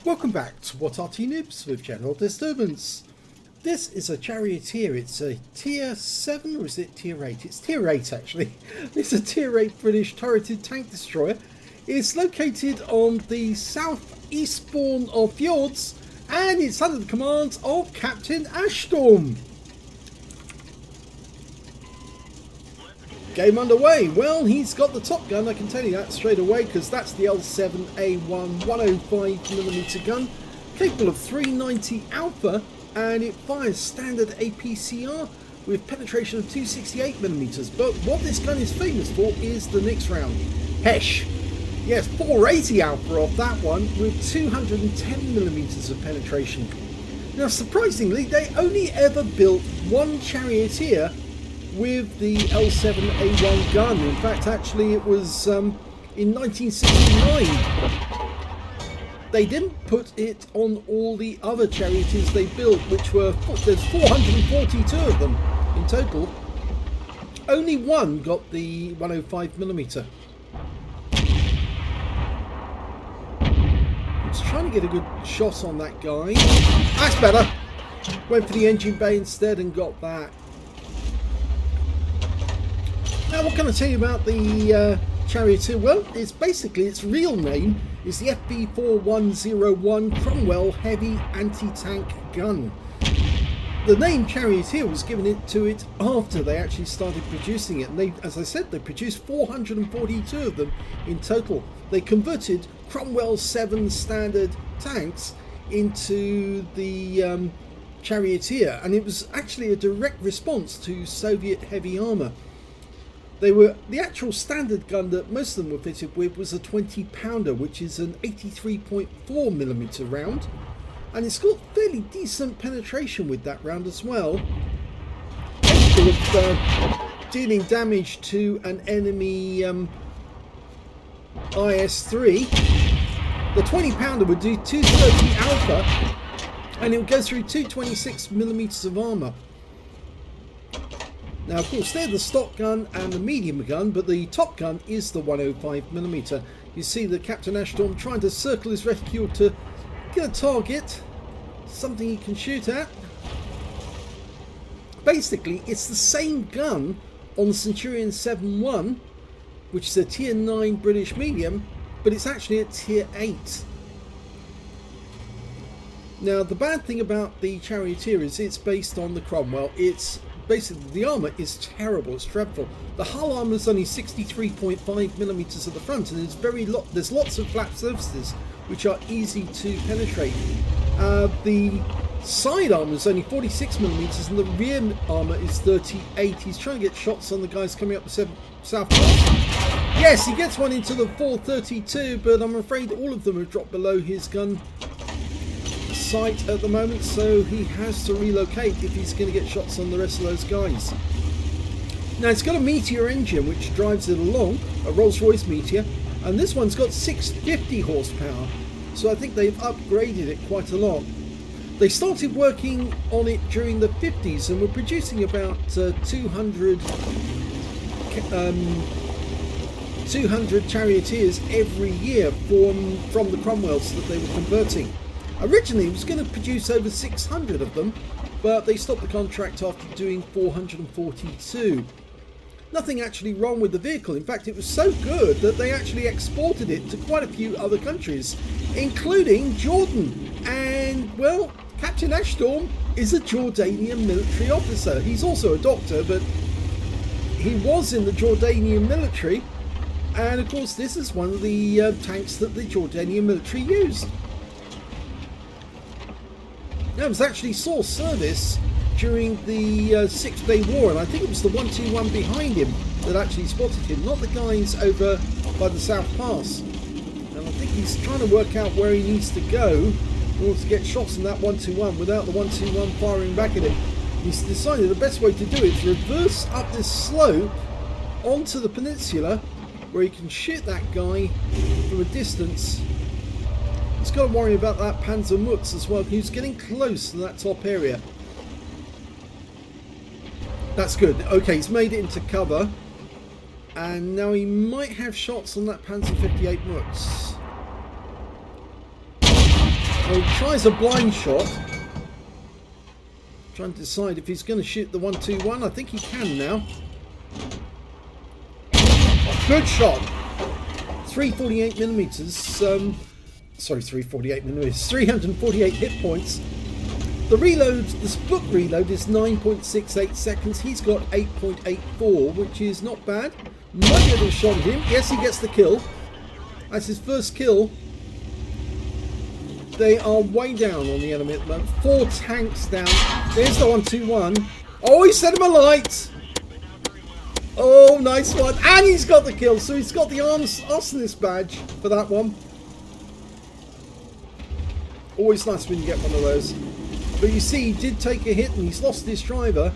Welcome back to What Arty Noobs with General Disturbance. This is a Charioteer. It's a tier 7 or is it tier 8? It's tier 8 actually. It's a tier 8 British turreted tank destroyer. It's located on the southeast spawn of Fjords and it's under the command of Captain Ashstorm. Game underway. Well, he's got the top gun, I can tell you that straight away, because that's the L7A1 105mm gun, capable of 390 alpha, and it fires standard APCR with penetration of 268mm. But what this gun is famous for is the next round. Hesh. Yes, 480 alpha off that one with 210mm of penetration. Now, surprisingly, they only ever built one Charioteer with the L7A1 gun. In fact, actually it was in 1969. They didn't put it on all the other Charioteers they built, which were, there's 442 of them in total. Only one got the 105mm. I'm just trying to get a good shot on that guy. That's better. Went for the engine bay instead and got that. Now, what can I tell you about the Charioteer? Well, it's basically, its real name is the FB4101 Cromwell Heavy Anti-Tank Gun. The name Charioteer was given to it after they actually started producing it. And they, as I said, they produced 442 of them in total. They converted Cromwell 7 standard tanks into the Charioteer, and it was actually a direct response to Soviet heavy armour. They were, the actual standard gun that most of them were fitted with was a 20-pounder, which is an 83.4mm round, and it's got fairly decent penetration with that round as well. Capable of dealing damage to an enemy IS-3. The 20-pounder would do 230 alpha, and it would go through 226mm of armour. Now, of course, they're the stock gun and the medium gun, but the top gun is the 105mm. You see the Captain Ashstorm trying to circle his reticule to get a target, something he can shoot at. Basically, it's the same gun on the Centurion 7.1, which is a tier 9 British medium, but it's actually a tier 8. Now, the bad thing about the Charioteer is it's based on the Cromwell. It's basically, the armour is terrible, it's dreadful. The hull armour is only 63.5mm at the front, and there's lots of flat surfaces which are easy to penetrate. The side armour is only 46mm and the rear armour is 38. He's trying to get shots on the guys coming up the south pass. Yes, he gets one into the 432, but I'm afraid all of them have dropped below his gun sight at the moment, so he has to relocate if he's going to get shots on the rest of those guys. Now, it's got a Meteor engine which drives it along, a Rolls-Royce Meteor, and this one's got 650 horsepower, so I think they've upgraded it quite a lot. They started working on it during the 50s and were producing about 200 Charioteers every year from the Cromwells that they were converting. Originally, it was going to produce over 600 of them, but they stopped the contract after doing 442. Nothing actually wrong with the vehicle. In fact, it was so good that they actually exported it to quite a few other countries, including Jordan. And, well, Captain Ashstorm is a Jordanian military officer. He's also a doctor, but he was in the Jordanian military. And, of course, this is one of the tanks that the Jordanian military used. Now, it was actually saw service during the 6 Day War, and I think it was the 121 behind him that actually spotted him, not the guys over by the South Pass. And I think he's trying to work out where he needs to go in order to get shots in that 121 without the 121 firing back at him. He's decided the best way to do it is reverse up this slope onto the peninsula where he can shoot that guy from a distance. He's got to worry about that Panzer Mutz as well. He's getting close to that top area. That's good. Okay, he's made it into cover. And now he might have shots on that Panzer 58 Mutz. he tries a blind shot. Trying to decide if he's going to shoot the 1-2-1. I think he can now. Good shot. 348 millimeters. Sorry, 348 millimeters. 348 hit points. The reload, the split reload is 9.68 seconds. He's got 8.84, which is not bad. Might be able to shot him. Yes, he gets the kill. That's his first kill. They are way down on the enemy at the moment. 4 tanks down. There's the 1-2-1. Oh, he set him alight. Oh, nice one. And he's got the kill. So he's got the arsonist badge for that one. Always nice when you get one of those. But you see, he did take a hit and he's lost his driver.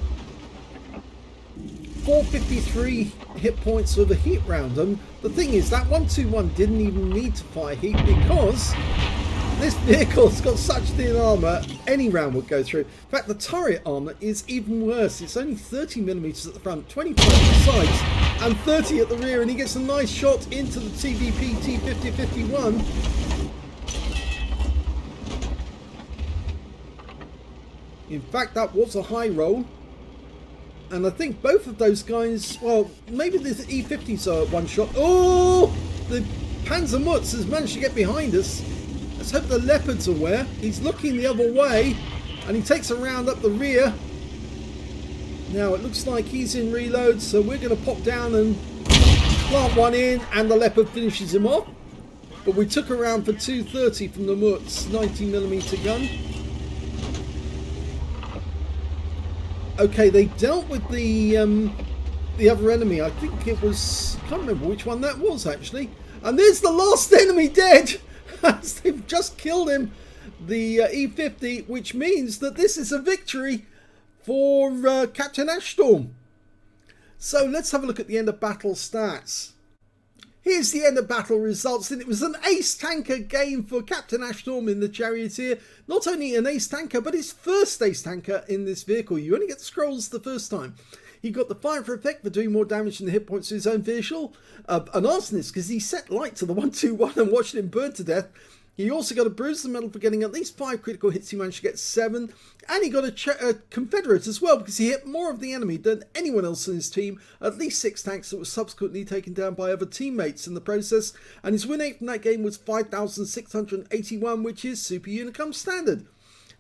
453 hit points with a heat round. And the thing is, that 1-2-1 didn't even need to fire heat because this vehicle's got such thin armour, any round would go through. In fact, the turret armour is even worse. It's only 30 millimeters at the front, 25 at the sides, and 30 at the rear, and he gets a nice shot into the TVP T5051. In fact, that was a high roll. And I think both of those guys, well, maybe the E50's a one shot. Oh, the Panzer Mutz has managed to get behind us. Let's hope the Leopard's aware. He's looking the other way and he takes a round up the rear. Now it looks like he's in reload, so we're going to pop down and plant one in, and the Leopard finishes him off. But we took a round for 230 from the Mutz 90mm gun. Okay, they dealt with the other enemy. I think it was, I can't remember which one that was actually. And there's the last enemy dead. They've just killed him, the E50, which means that this is a victory for Captain Ashstorm. So let's have a look at the end of battle stats. Here's the end of battle results, and it was an ace tanker game for Captain Ashstorm in the Charioteer. Not only an ace tanker, but his first ace tanker in this vehicle. You only get the scrolls the first time. He got the fire for effect for doing more damage than the hit points to his own vehicle. An arsonist because he set light to the 1-2-1 and watched him burn to death. He also got a bruise the medal for getting at least 5 critical hits. He managed to get 7. And he got a Confederate as well, because he hit more of the enemy than anyone else in his team. At least 6 tanks that were subsequently taken down by other teammates in the process. And his win rate from that game was 5,681, which is Super Unicum standard.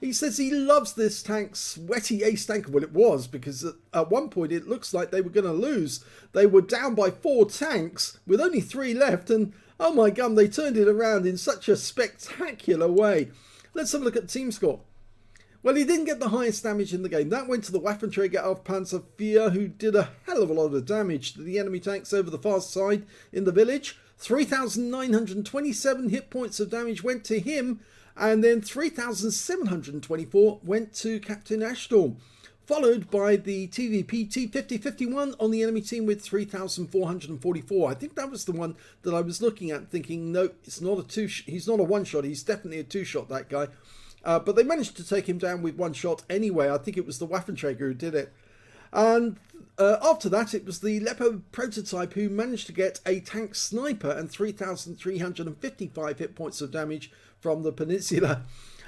He says he loves this tank, sweaty ace tanker. Well, it was, because at one point it looks like they were going to lose. They were down by 4 tanks with only 3 left, and oh my god, they turned it around in such a spectacular way. Let's have a look at the team score. Well, he didn't get the highest damage in the game. That went to the Waffenträger of Panzer IV, who did a hell of a lot of damage to the enemy tanks over the far side in the village. 3,927 hit points of damage went to him, and then 3,724 went to Captain Ashstorm, followed by the TVP T5051 on the enemy team with 3,444. I think that was the one that I was looking at thinking, no, it's not a he's not a one-shot, he's definitely a 2-shot, that guy. But they managed to take him down with 1 shot anyway. I think it was the Waffenträger who did it. And after that, it was the Leopard prototype who managed to get a tank sniper and 3,355 hit points of damage from the Peninsula.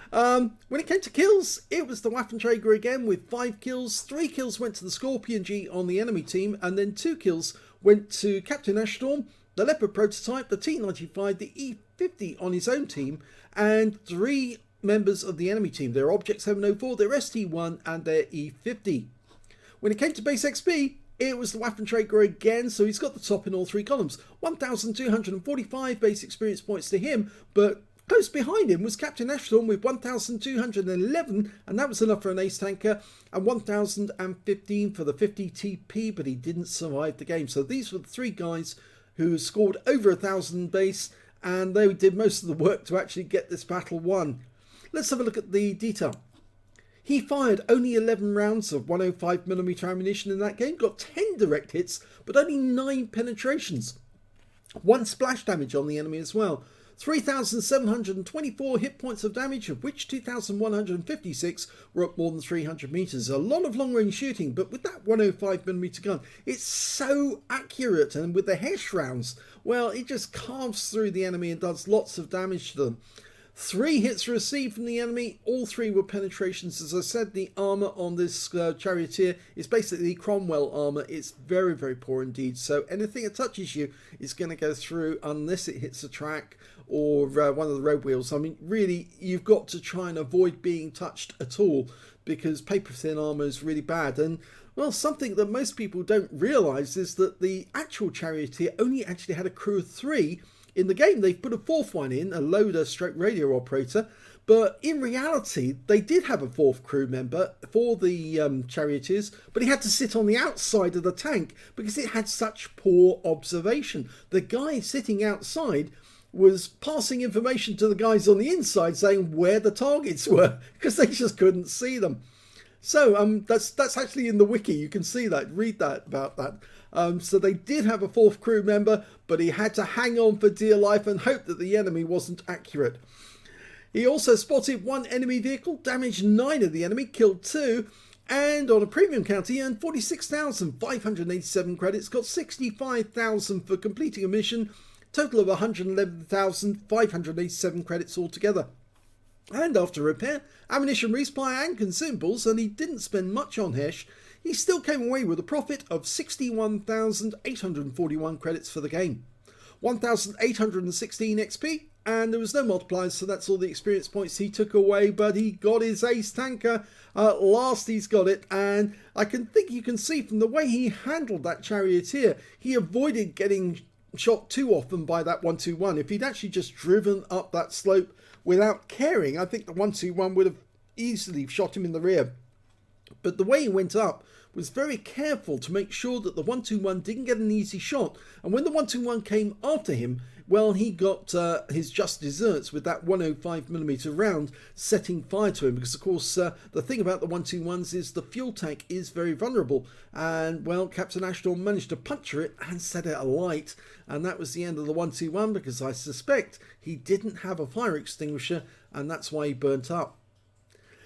When it came to kills, it was the Waffenträger again with 5 kills. 3 kills went to the Scorpion G on the enemy team, and then 2 kills went to Captain Ashstorm, the Leopard prototype, the T95, the E50 on his own team, and 3 members of the enemy team, their Object 704, their ST1 and their E50. When it came to base XP, it was the Waffenträger again, so he's got the top in all 3 columns. 1,245 base experience points to him, but close behind him was Captain Ashstorm with 1,211, and that was enough for an ace tanker, and 1,015 for the 50 TP, but he didn't survive the game. So these were the 3 guys who scored over 1,000 base, and they did most of the work to actually get this battle won. Let's have a look at the detail. He fired only 11 rounds of 105mm ammunition in that game, got 10 direct hits, but only 9 penetrations. 1 splash damage on the enemy as well. 3,724 hit points of damage, of which 2,156 were up more than 300 meters. A lot of long-range shooting, but with that 105mm gun, it's so accurate, and with the Hesh rounds, well, it just carves through the enemy and does lots of damage to them. 3 hits received from the enemy, all 3 were penetrations. As I said, the armour on this Charioteer is basically Cromwell armour. It's very, very poor indeed. So anything that touches you is going to go through unless it hits a track or one of the road wheels. I mean, really, you've got to try and avoid being touched at all because paper-thin armour is really bad. And, well, something that most people don't realise is that the actual Charioteer only actually had a crew of 3. In the game, they've put a 4th one in, a loader/radio operator, but in reality, they did have a 4th crew member for the Charioteers, but he had to sit on the outside of the tank because it had such poor observation. The guy sitting outside was passing information to the guys on the inside saying where the targets were because they just couldn't see them. So that's actually in the wiki. You can see that, read that about that. So they did have a 4th crew member, but he had to hang on for dear life and hope that the enemy wasn't accurate. He also spotted 1 enemy vehicle, damaged 9 of the enemy, killed 2, and on a premium count he earned 46,587 credits, got 65,000 for completing a mission, total of 111,587 credits altogether. And after repair, ammunition resupply and consumables, and he didn't spend much on Hesh, he still came away with a profit of 61,841 credits for the game. 1,816 XP, and there was no multipliers, so that's all the experience points he took away, but he got his ace tanker. At last he's got it, and I think you can see from the way he handled that Charioteer, he avoided getting shot too often by that 121. If he'd actually just driven up that slope without caring, I think the 121 would have easily shot him in the rear. But the way he went up was very careful to make sure that the 121 didn't get an easy shot. And when the 121 came after him, well, he got his just desserts with that 105mm round setting fire to him. Because, of course, the thing about the 121s is the fuel tank is very vulnerable. And, well, Captain Ashton managed to puncture it and set it alight. And that was the end of the 121 because I suspect he didn't have a fire extinguisher and that's why he burnt up.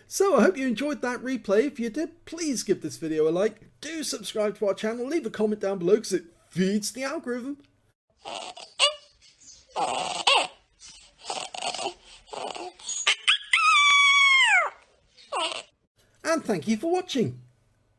So I hope you enjoyed that replay. If you did, please give this video a like. Do subscribe to our channel. Leave a comment down below because it feeds the algorithm. And thank you for watching.